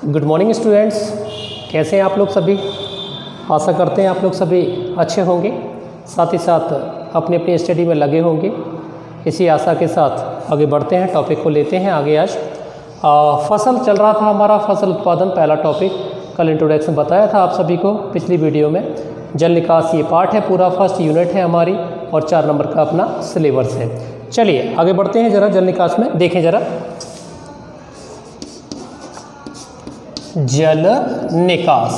Good morning students, कैसे हैं आप लोग सभी। आशा करते हैं आप लोग सभी अच्छे होंगे, साथ ही साथ अपनी अपनी स्टडी में लगे होंगे। इसी आशा के साथ आगे बढ़ते हैं, टॉपिक को लेते हैं आगे। आज फसल चल रहा था हमारा, फसल उत्पादन पहला टॉपिक। कल इंट्रोडक्शन बताया था आप सभी को पिछली वीडियो में। जल निकास ये पार्ट है, पूरा फर्स्ट यूनिट है हमारी और 4 नंबर का अपना सिलेबस है। चलिए आगे बढ़ते हैं जरा। जल निकास में देखें जरा, जल निकास।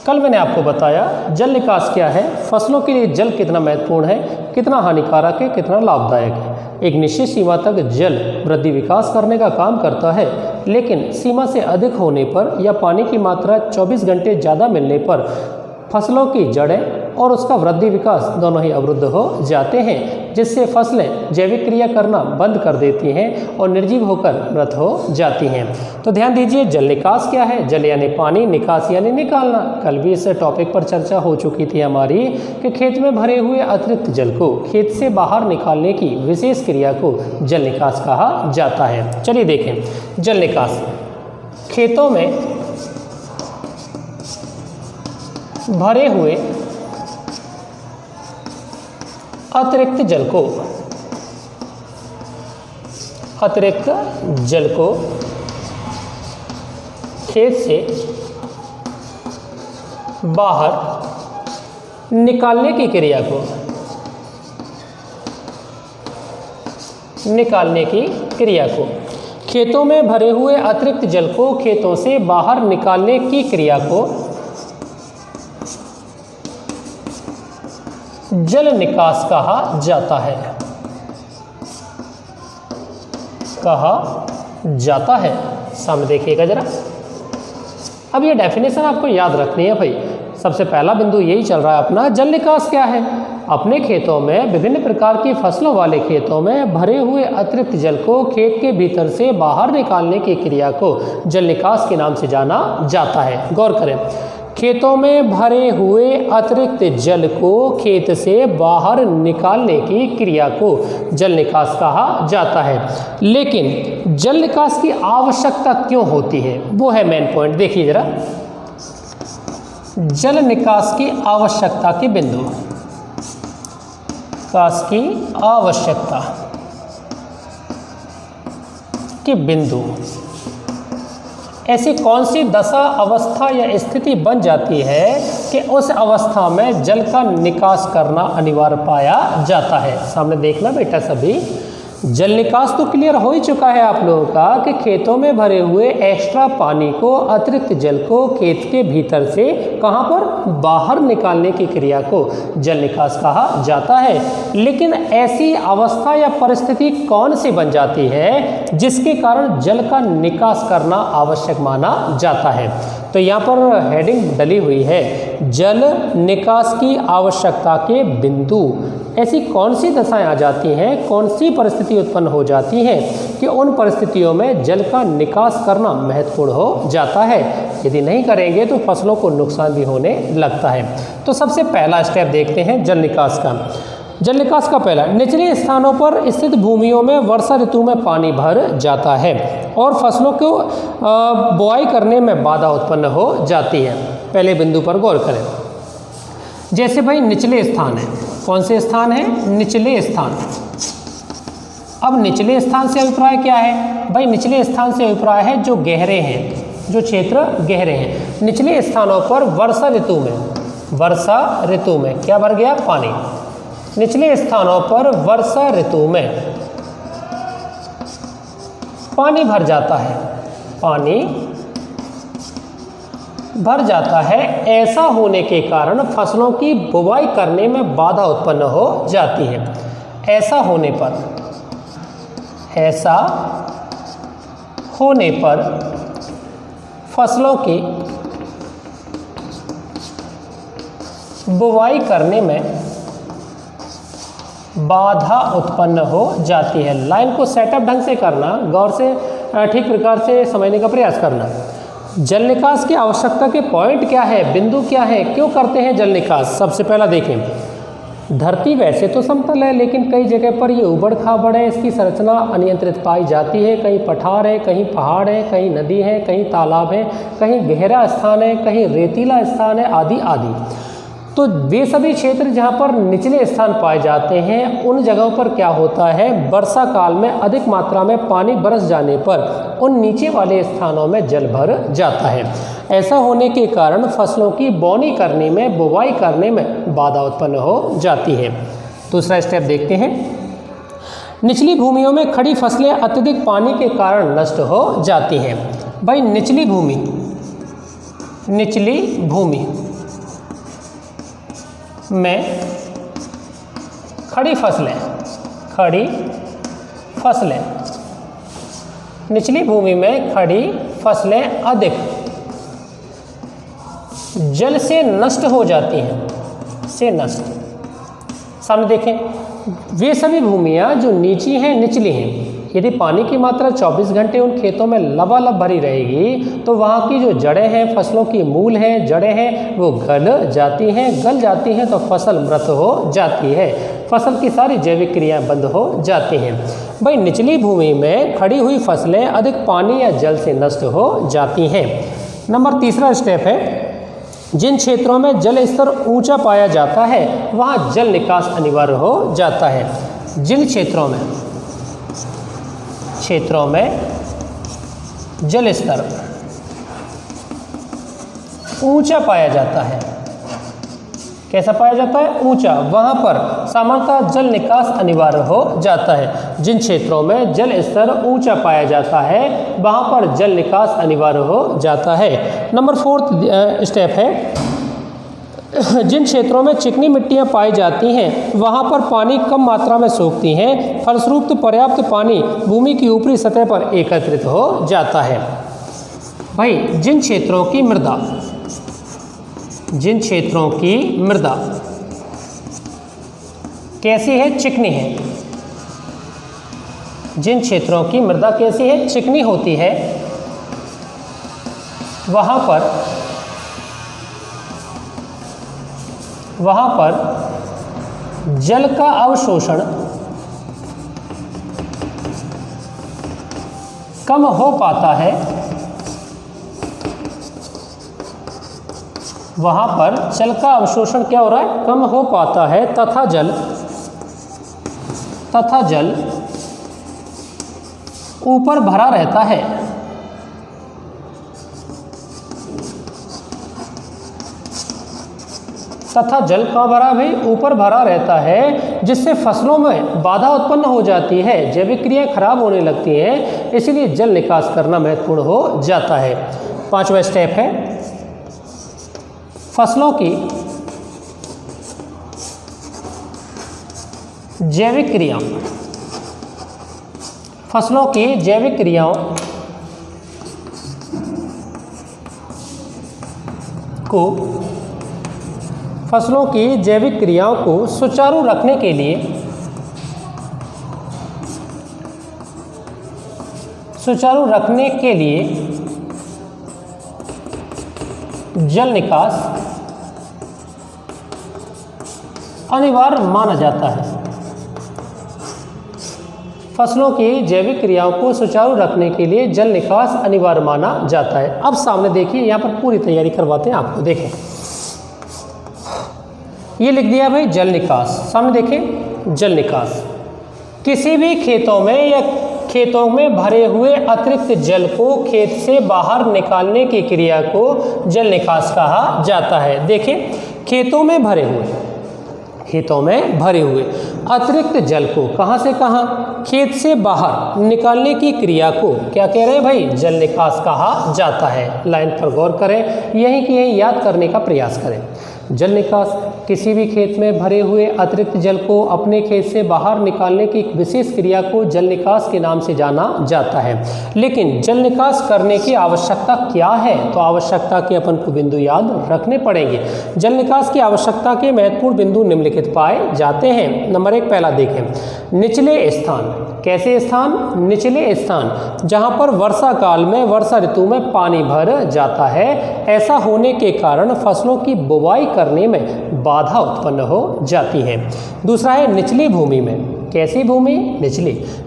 कल मैंने आपको बताया जल निकास क्या है, फसलों के लिए जल कितना महत्वपूर्ण है, कितना हानिकारक है, कितना लाभदायक है। एक निश्चित सीमा तक जल वृद्धि विकास करने का काम करता है, लेकिन सीमा से अधिक होने पर या पानी की मात्रा 24 घंटे ज़्यादा मिलने पर फसलों की जड़ें और उसका वृद्धि विकास दोनों ही अवरुद्ध हो जाते हैं, जिससे फसलें जैविक क्रिया करना बंद कर देती हैं और निर्जीव होकर मृत हो जाती हैं। तो ध्यान दीजिए, जल निकास क्या है। जल यानी पानी, निकास यानी निकालना। कल भी इस टॉपिक पर चर्चा हो चुकी थी हमारी कि खेत में भरे हुए अतिरिक्त जल को खेत से बाहर निकालने की विशेष क्रिया को जल निकास कहा जाता है। चलिए देखें, जल निकास खेतों में भरे हुए अतिरिक्त जल को खेत से बाहर निकालने की क्रिया को खेतों में भरे हुए अतिरिक्त जल को खेतों से बाहर निकालने की क्रिया को जल निकास कहा जाता है। सामने देखिएगा जरा। अब ये डेफिनेशन आपको याद रखनी है भाई। सबसे पहला बिंदु यही चल रहा है अपना, जल निकास क्या है। अपने खेतों में, विभिन्न प्रकार की फसलों वाले खेतों में भरे हुए अतिरिक्त जल को खेत के भीतर से बाहर निकालने की क्रिया को जल निकास के नाम से जाना जाता है। गौर करें, खेतों में भरे हुए अतिरिक्त जल को खेत से बाहर निकालने की क्रिया को जल निकास कहा जाता है। लेकिन जल निकास की आवश्यकता क्यों होती है, वो है मेन पॉइंट। देखिए जरा, जल निकास की आवश्यकता के बिंदु, ऐसी कौन सी दशा, अवस्था या स्थिति बन जाती है कि उस अवस्था में जल का निकास करना अनिवार्य पाया जाता है। सामने देखना बेटा सभी, जल निकास तो क्लियर हो ही चुका है आप लोगों का कि खेतों में भरे हुए एक्स्ट्रा पानी को, अतिरिक्त जल को खेत के भीतर से कहाँ पर, बाहर निकालने की क्रिया को जल निकास कहा जाता है। लेकिन ऐसी अवस्था या परिस्थिति कौन सी बन जाती है जिसके कारण जल का निकास करना आवश्यक माना जाता है। तो यहाँ पर हेडिंग डली हुई है, जल निकास की आवश्यकता के बिंदु। ऐसी कौन सी दशाएं आ जाती हैं, कौन सी परिस्थिति उत्पन्न हो जाती हैं कि उन परिस्थितियों में जल का निकास करना महत्वपूर्ण हो जाता है। यदि नहीं करेंगे तो फसलों को नुकसान भी होने लगता है। तो सबसे पहला स्टेप देखते हैं जल निकास का। जल निकास का पहला, निचले स्थानों पर स्थित भूमियों में वर्षा ऋतु में पानी भर जाता है और फसलों को बुआई करने में बाधा उत्पन्न हो जाती है। पहले बिंदु पर गौर करें। जैसे भाई निचले स्थान है, कौन से स्थान है, निचले स्थान। अब निचले स्थान से अभिप्राय क्या है भाई, निचले स्थान से अभिप्राय है जो गहरे हैं, जो क्षेत्र गहरे हैं। निचले स्थानों पर वर्षा ऋतु में क्या भर गया, पानी। निचले स्थानों पर वर्षा ऋतु में पानी भर जाता है। ऐसा होने के कारण फसलों की बुवाई करने में बाधा उत्पन्न हो जाती है। ऐसा होने पर फसलों की बुवाई करने में बाधा उत्पन्न हो जाती है। लाइन को सेटअप ढंग से करना, गौर से ठीक प्रकार से समझने का प्रयास करना। जल निकास की आवश्यकता के पॉइंट क्या है, बिंदु क्या है, क्यों करते हैं जल निकास। सबसे पहला देखें, धरती वैसे तो समतल है, लेकिन कई जगह पर ये उबड़ खाबड़ है, इसकी संरचना अनियंत्रित पाई जाती है। कहीं पठार है, कहीं पहाड़ है, कहीं नदी है, कहीं तालाब है, कहीं गहरा स्थान है, कहीं रेतीला स्थान है, आदि आदि। तो वे सभी क्षेत्र जहाँ पर निचले स्थान पाए जाते हैं, उन जगहों पर क्या होता है, वर्षा काल में अधिक मात्रा में पानी बरस जाने पर उन नीचे वाले स्थानों में जल भर जाता है। ऐसा होने के कारण फसलों की बोनी करने में, बुवाई करने में बाधा उत्पन्न हो जाती है। दूसरा स्टेप देखते हैं। निचली भूमियों में खड़ी फसलें अत्यधिक पानी के कारण नष्ट हो जाती हैं। भाई निचली भूमि में खड़ी फसलें निचली भूमि में खड़ी फसलें अधिक जल से नष्ट हो जाती हैं, सामने देखें, वे सभी भूमियाँ जो नीची हैं, निचली हैं, यदि पानी की मात्रा 24 घंटे उन खेतों में लबालब भरी रहेगी तो वहाँ की जो जड़ें हैं, फसलों की मूल हैं, जड़ें हैं, वो गल जाती हैं तो फसल मृत हो जाती है, फसल की सारी जैविक क्रियाएं बंद हो जाती हैं। भाई निचली भूमि में खड़ी हुई फसलें अधिक पानी या जल से नष्ट हो जाती हैं। नंबर तीसरा स्टेप है, जिन क्षेत्रों में जल स्तर ऊंचा पाया जाता है वहाँ जल निकास अनिवार्य हो जाता है। जिन क्षेत्रों में जल स्तर ऊंचा पाया जाता है, कैसा पाया जाता है, ऊंचा, वहाँ पर सामान्यतः जल निकास अनिवार्य हो जाता है। जिन क्षेत्रों में जल स्तर ऊंचा पाया जाता है वहाँ पर जल निकास अनिवार्य हो जाता है। नंबर फोर्थ स्टेप है, जिन क्षेत्रों में चिकनी मिट्टियाँ पाई जाती हैं वहाँ पर पानी कम मात्रा में सोखती हैं, फलस्वरूप पर्याप्त पानी भूमि की ऊपरी सतह पर एकत्रित हो जाता है। भाई जिन क्षेत्रों की मृदा कैसी है, चिकनी है, जिन क्षेत्रों की मृदा कैसी है, चिकनी होती है, वहाँ पर जल का अवशोषण कम हो पाता है, वहाँ पर जल का अवशोषण क्या हो रहा है, कम हो पाता है, तथा जल ऊपर भरा रहता है। तथा जल कहाँ भरा भाई, ऊपर भरा रहता है, जिससे फसलों में बाधा उत्पन्न हो जाती है, जैविक क्रियाएं खराब होने लगती हैं, इसलिए जल निकास करना महत्वपूर्ण हो जाता है। पांचवा स्टेप है, फसलों की जैविक क्रियाओं को सुचारू रखने के लिए जल निकास अनिवार्य माना जाता है। फसलों की जैविक क्रियाओं को सुचारू रखने के लिए जल निकास अनिवार्य माना जाता है। अब सामने देखिए, यहाँ पर पूरी तैयारी करवाते हैं आपको, देखें, ये लिख दिया भाई जल निकास, सामने देखें, जल निकास किसी भी खेतों में भरे हुए अतिरिक्त जल को खेत से बाहर निकालने की क्रिया को जल निकास कहा जाता है। देखिए, खेतों में भरे हुए अतिरिक्त जल को कहाँ से कहाँ, खेत से बाहर निकालने की क्रिया को क्या कह रहे हैं भाई, जल निकास कहा जाता है। लाइन पर गौर करें, यहीं की यहीं याद करने का प्रयास करें। जल निकास किसी भी खेत में भरे हुए अतिरिक्त जल को अपने खेत से बाहर निकालने की विशेष क्रिया को जल निकास के नाम से जाना जाता है। लेकिन जल निकास करने की आवश्यकता क्या है, तो आवश्यकता के अपन को बिंदु याद रखने पड़ेंगे। जल निकास की आवश्यकता के महत्वपूर्ण बिंदु निम्नलिखित पाए जाते हैं। नंबर 1 पहला देखें, निचले स्थान। कैसे स्थान, निचले स्थान, जहाँ पर वर्षा काल में, वर्षा ऋतु में पानी भर जाता है। ऐसा होने के कारण फसलों की बुवाई करने में बाधा उत्पन्न हो जाती है। दूसरा है निचली भूमि में। कैसी भूमि?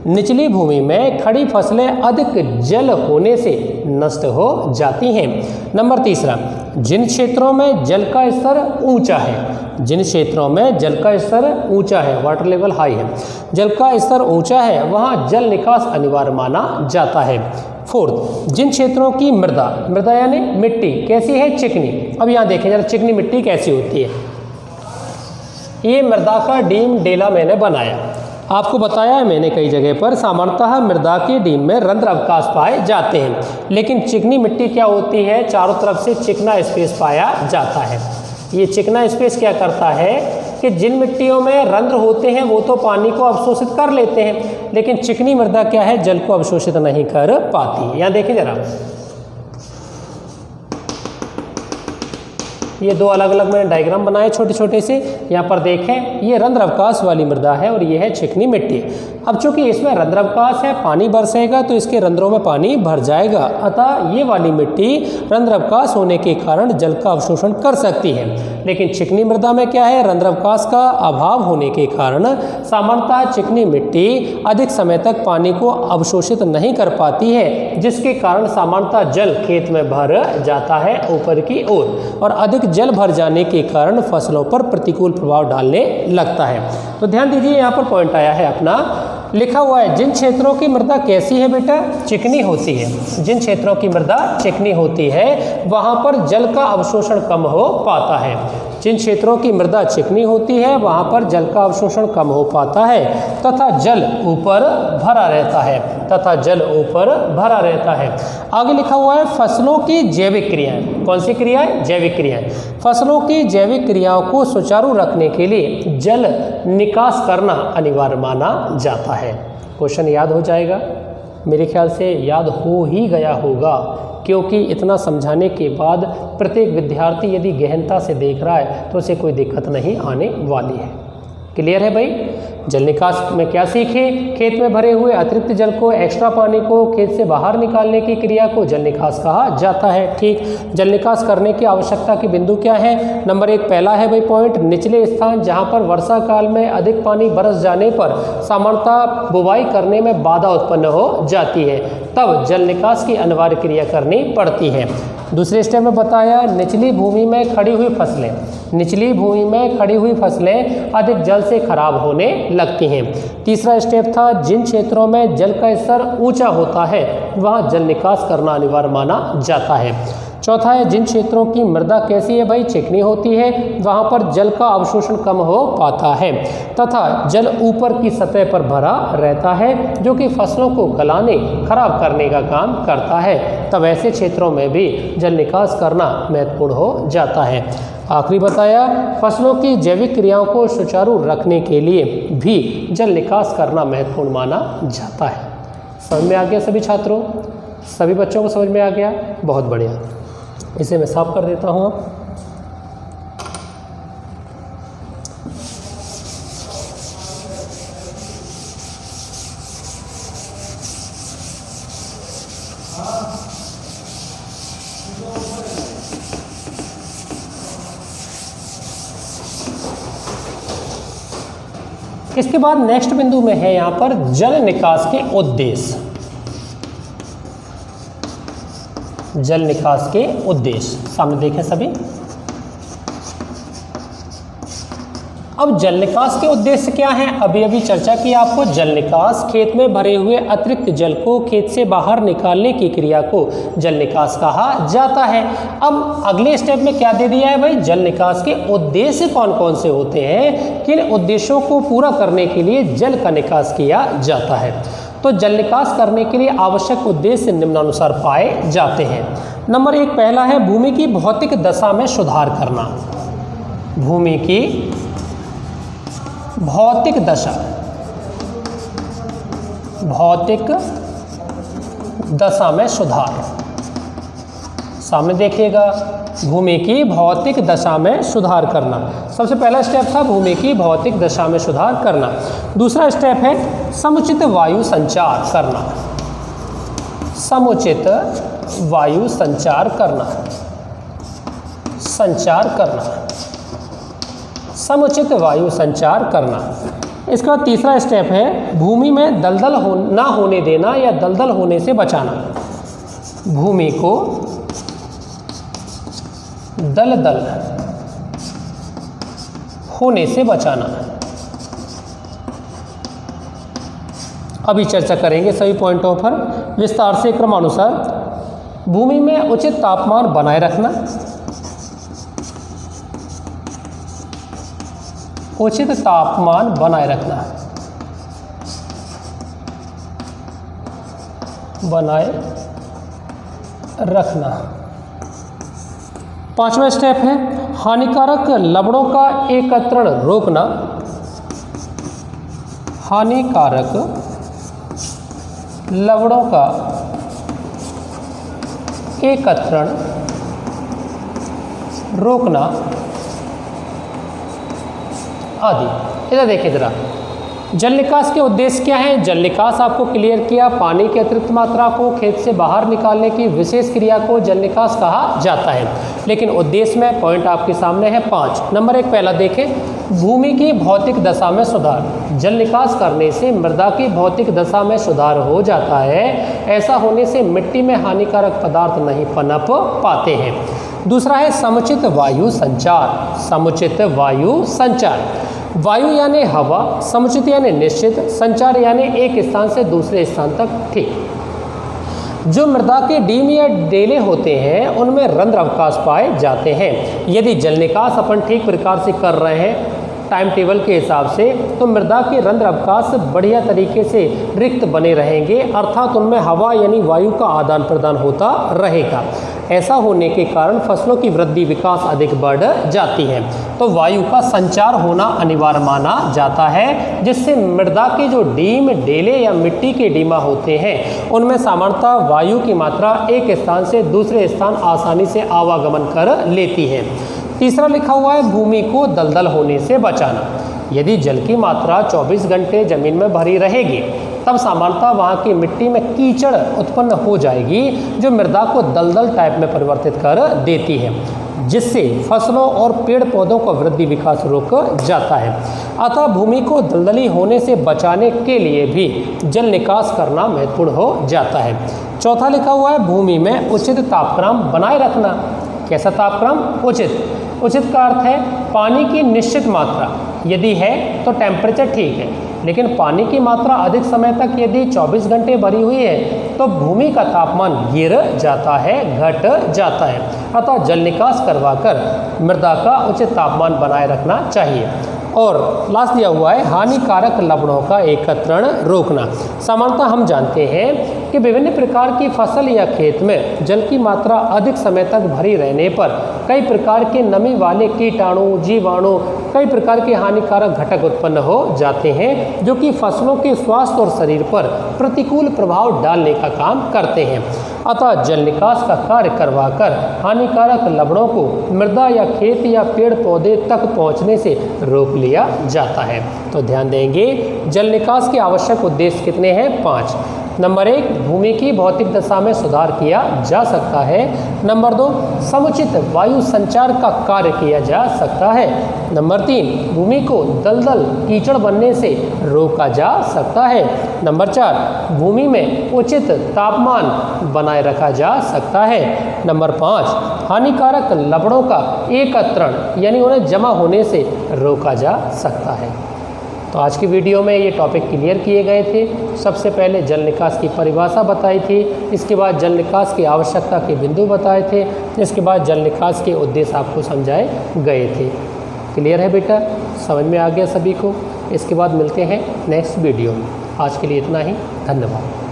निचली भूमि में खड़ी फसलें अधिक जल होने से नष्ट हो जाती हैं। नंबर तीसरा, जिन क्षेत्रों में जल का स्तर ऊंचा है, जिन क्षेत्रों में जल का स्तर ऊंचा है, वाटर लेवल हाई है, जल का स्तर ऊंचा है, वहाँ जल निकास अनिवार्य माना जाता है। फोर्थ, जिन क्षेत्रों की मृदा यानी मिट्टी कैसी है? चिकनी। अब यहाँ देखें जरा चिकनी मिट्टी कैसी होती है। ये मृदा का डीम डेला मैंने बनाया, आपको बताया है मैंने कई जगह पर। सामान्यतः मृदा के डीम में रंध्र अवकाश पाए जाते हैं, लेकिन चिकनी मिट्टी क्या होती है? चारों तरफ से चिकना स्पेस पाया जाता है। ये चिकना स्पेस क्या करता है कि जिन मिट्टियों में रंध्र होते हैं वो तो पानी को अवशोषित कर लेते हैं, लेकिन चिकनी मृदा क्या है? जल को अवशोषित नहीं कर पाती। यहाँ देखिए जरा, ये दो अलग अलग मैंने डायग्राम बनाए छोटे छोटे से। यहाँ पर देखें, ये रंध्र अवकाश वाली मृदा है और ये है चिकनी मिट्टी। अब चूंकि इसमें रंध्र अवकाश है, पानी बरसेगा तो इसके रंध्रों में पानी भर जाएगा, अतः ये वाली मिट्टी रंध्र अवकाश होने के कारण जल का अवशोषण कर सकती है। लेकिन चिकनी मृदा में क्या है? रंध्र अवकाश का अभाव होने के कारण सामान्यतः चिकनी मिट्टी अधिक समय तक पानी को अवशोषित नहीं कर पाती है, जिसके कारण सामान्यतः जल खेत में भर जाता है ऊपर की ओर, और अधिक जल भर जाने के कारण फसलों पर प्रतिकूल प्रभाव डालने लगता है। तो ध्यान दीजिए, यहाँ पर पॉइंट आया है अपना, लिखा हुआ है जिन क्षेत्रों की मृदा कैसी है बेटा? चिकनी होती है। जिन क्षेत्रों की मृदा चिकनी होती है वहाँ पर जल का अवशोषण कम हो पाता है। जिन क्षेत्रों की मृदा चिकनी होती है वहाँ पर जल का अवशोषण कम हो पाता है तथा जल ऊपर भरा रहता है, तथा जल ऊपर भरा रहता है। आगे लिखा हुआ है फसलों की जैविक क्रियाएं। कौन सी क्रियाएं? जैविक क्रियाएं। फसलों की जैविक क्रियाओं को सुचारू रखने के लिए जल निकास करना अनिवार्य माना जाता है। क्वेश्चन याद हो जाएगा? मेरे ख्याल से याद हो ही गया होगा, क्योंकि इतना समझाने के बाद प्रत्येक विद्यार्थी यदि गहनता से देख रहा है तो उसे कोई दिक्कत नहीं आने वाली है। क्लियर है भाई? जल निकास में क्या सीखे? खेत में भरे हुए अतिरिक्त जल को, एक्स्ट्रा पानी को खेत से बाहर निकालने की क्रिया को जल निकास कहा जाता है। ठीक, जल निकास करने की आवश्यकता के बिंदु क्या है? नंबर एक पहला है भाई पॉइंट, निचले स्थान जहां पर वर्षा काल में अधिक पानी बरस जाने पर सामान्यतः बुवाई करने में बाधा उत्पन्न हो जाती है, तब जल निकास की अनिवार्य क्रिया करनी पड़ती है। दूसरे स्टेप में बताया निचली भूमि में खड़ी हुई फसलें, निचली भूमि में खड़ी हुई फसलें अधिक जल से खराब होने लगती हैं। तीसरा स्टेप था जिन क्षेत्रों में जल का स्तर ऊंचा होता है वहाँ जल निकास करना अनिवार्य माना जाता है। चौथा है जिन क्षेत्रों की मृदा कैसी है भाई? चिकनी होती है, वहाँ पर जल का अवशोषण कम हो पाता है तथा जल ऊपर की सतह पर भरा रहता है, जो कि फसलों को गलाने, खराब करने का काम करता है। तब ऐसे क्षेत्रों में भी जल निकास करना महत्वपूर्ण हो जाता है। आखिरी बताया फसलों की जैविक क्रियाओं को सुचारू रखने के लिए भी जल निकास करना महत्वपूर्ण माना जाता है। समझ में आ गया सभी छात्रों? सभी बच्चों को समझ में आ गया? बहुत बढ़िया। इसे मैं साफ कर देता हूँ। इसके बाद नेक्स्ट बिंदु में है यहाँ पर जल निकास के उद्देश्य। जल निकास के उद्देश्य सामने देखें सभी। अब जल निकास के उद्देश्य क्या हैं? अभी अभी चर्चा की आपको। जल निकास खेत में भरे हुए अतिरिक्त जल को खेत से बाहर निकालने की क्रिया को जल निकास कहा जाता है। अब अगले स्टेप में क्या दे दिया है भाई? जल निकास के उद्देश्य कौन कौन से होते हैं, किन उद्देश्यों को पूरा करने के लिए जल का निकास किया जाता है। तो जल निकास करने के लिए आवश्यक उद्देश्य निम्नानुसार पाए जाते हैं। नंबर एक पहला है भूमि की भौतिक दशा में सुधार करना। भूमि की भौतिक दशा, भौतिक दशा में सुधार। सामने देखिएगा, भूमि की भौतिक दशा में सुधार करना। सबसे पहला स्टेप था भूमि की भौतिक दशा में सुधार करना। दूसरा स्टेप है समुचित वायु संचार करना। समुचित वायु संचार करना, संचार करना। समुचित वायु संचार करना। इसका तीसरा स्टेप है भूमि में दलदल ना होने देना या दलदल होने से बचाना। भूमि को दलदल होने से बचाना। अभी चर्चा करेंगे सभी पॉइंटों पर विस्तार से क्रमानुसार। भूमि में उचित तापमान बनाए रखना, उचित तापमान बनाए रखना, बनाए रखना। पांचवा स्टेप है हानिकारक लवणों का एकत्रण रोकना, हानिकारक लवणों का एकत्रण रोकना आदि। इधर देखिए जरा, जल निकास के उद्देश्य क्या हैं? जल निकास आपको क्लियर किया, पानी की अतिरिक्त मात्रा को खेत से बाहर निकालने की विशेष क्रिया को जल निकास कहा जाता है। लेकिन उद्देश्य में पॉइंट आपके सामने है 5। नंबर 1 पहला देखें, भूमि की भौतिक दशा में सुधार। जल निकास करने से मृदा की भौतिक दशा में सुधार हो जाता है। ऐसा होने से मिट्टी में हानिकारक पदार्थ नहीं पनप पाते हैं। दूसरा है समुचित वायु संचार, समुचित वायु संचार। वायु यानी हवा, समुचित यानी निश्चित, संचार यानी एक स्थान से दूसरे स्थान तक ठीक। जो मृदा के डीम या डेले होते हैं उनमें रंध्र अवकाश पाए जाते हैं। यदि जल निकास अपन ठीक प्रकार से कर रहे हैं टाइम टेबल के हिसाब से, तो मृदा के रंध्र अवकाश बढ़िया तरीके से रिक्त बने रहेंगे, अर्थात उनमें हवा यानी वायु का आदान प्रदान होता रहेगा। ऐसा होने के कारण फसलों की वृद्धि विकास अधिक बढ़ जाती है। तो वायु का संचार होना अनिवार्य माना जाता है, जिससे मृदा के जो डीम डेले या मिट्टी के डीमा होते हैं उनमें सामान्यतः वायु की मात्रा एक स्थान से दूसरे स्थान आसानी से आवागमन कर लेती है। तीसरा लिखा हुआ है भूमि को दलदल होने से बचाना। यदि जल की मात्रा 24 घंटे जमीन में भरी रहेगी तब सामान्यतः वहाँ की मिट्टी में कीचड़ उत्पन्न हो जाएगी, जो मृदा को दलदल टाइप में परिवर्तित कर देती है, जिससे फसलों और पेड़ पौधों का वृद्धि विकास रुक जाता है। अतः भूमि को दलदली होने से बचाने के लिए भी जल निकास करना महत्वपूर्ण हो जाता है। चौथा लिखा हुआ है भूमि में उचित तापक्रम बनाए रखना। कैसा तापक्रम? उचित। उचित का अर्थ है पानी की निश्चित मात्रा यदि है तो टेम्परेचर ठीक है, लेकिन पानी की मात्रा अधिक समय तक यदि 24 घंटे भरी हुई है तो भूमि का तापमान गिर जाता है, घट जाता है। अतः जल निकास करवाकर मृदा का उचित तापमान बनाए रखना चाहिए। और लास्ट दिया हुआ है हानिकारक लवणों का एकत्रण रोकना। सामान्यतः हम जानते हैं कि विभिन्न प्रकार की फसल या खेत में जल की मात्रा अधिक समय तक भरी रहने पर कई प्रकार के नमी वाले कीटाणु, जीवाणु, कई प्रकार के हानिकारक घटक उत्पन्न हो जाते हैं, जो कि फसलों के स्वास्थ्य और शरीर पर प्रतिकूल प्रभाव डालने का काम करते हैं। अतः जल निकास का कार्य करवाकर हानिकारक लवणों को मृदा या खेत या पेड़ पौधे तक पहुंचने से रोक लिया जाता है। तो ध्यान देंगे, जल निकास के आवश्यक उद्देश्य कितने हैं? 5। नंबर 1, भूमि की भौतिक दशा में सुधार किया जा सकता है। नंबर 2, समुचित वायु संचार का कार्य किया जा सकता है। नंबर 3, भूमि को दलदल कीचड़ बनने से रोका जा सकता है। नंबर 4, भूमि में उचित तापमान बनाए रखा जा सकता है। नंबर 5, हानिकारक लवणों का एकत्रण यानी उन्हें जमा होने से रोका जा सकता है। तो आज की वीडियो में ये टॉपिक क्लियर किए गए थे। सबसे पहले जल निकास की परिभाषा बताई थी, इसके बाद जल निकास की आवश्यकता के बिंदु बताए थे, इसके बाद जल निकास के उद्देश्य आपको समझाए गए थे। क्लियर है बेटा? समझ में आ गया सभी को? इसके बाद मिलते हैं नेक्स्ट वीडियो में। आज के लिए इतना ही, धन्यवाद।